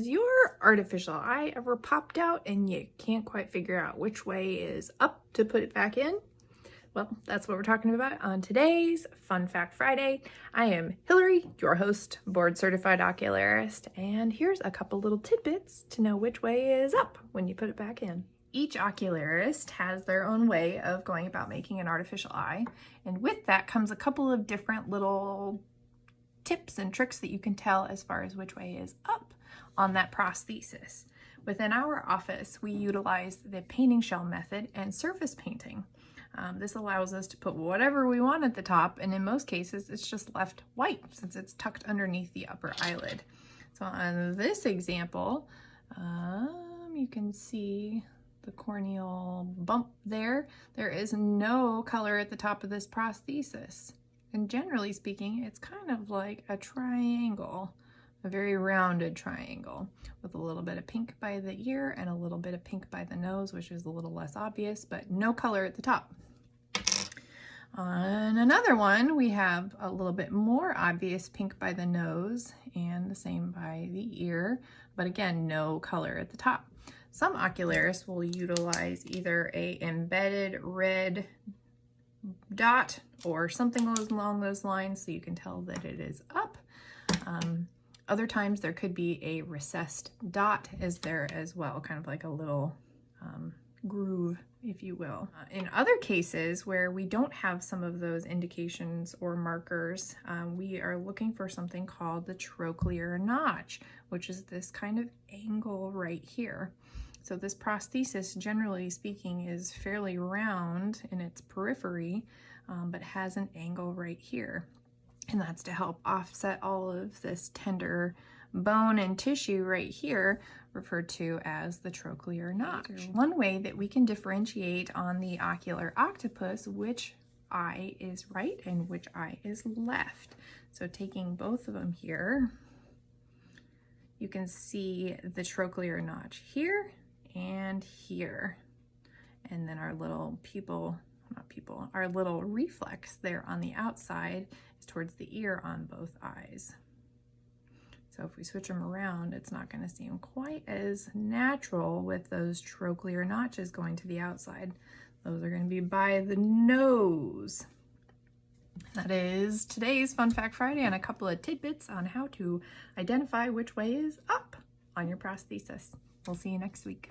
Has your artificial eye ever popped out and you can't quite figure out which way is up to put it back in? Well, that's what we're talking about on today's Fun Fact Friday. I am Hillary, your host, board certified ocularist, and here's a couple little tidbits to know which way is up when you put it back in. Each ocularist has their own way of going about making an artificial eye, and with that comes a couple of different little tips and tricks that you can tell as far as which way is up on that prosthesis. Within our office, we utilize the painting shell method and surface painting. This allows us to put whatever we want at the top, and in most cases it's just left white since it's tucked underneath the upper eyelid. So on this example, you can see the corneal bump there. There is no color at the top of this prosthesis. And generally speaking, it's kind of like a triangle, a very rounded triangle with a little bit of pink by the ear and a little bit of pink by the nose, which is a little less obvious, but no color at the top. On another one, we have a little bit more obvious pink by the nose and the same by the ear, but again, no color at the top. Some ocularists will utilize either a embedded red dot or something along those lines so you can tell that it is up. Other times there could be a recessed dot is there as well, kind of like a little groove, if you will. In other cases where we don't have some of those indications or markers, we are looking for something called the trochlear notch, which is this kind of angle right here. So this prosthesis, generally speaking, is fairly round in its periphery, but has an angle right here. And that's to help offset all of this tender bone and tissue right here, referred to as the trochlear notch. One way that we can differentiate on the ocular octopus which eye is right and which eye is left. So taking both of them here, you can see the trochlear notch here and here. And then our little our little reflex there on the outside is towards the ear on both eyes. So if we switch them around, it's not going to seem quite as natural with those trochlear notches going to the outside. Those are going to be by the nose. That is today's Fun Fact Friday and a couple of tidbits on how to identify which way is up on your prosthesis. We'll see you next week.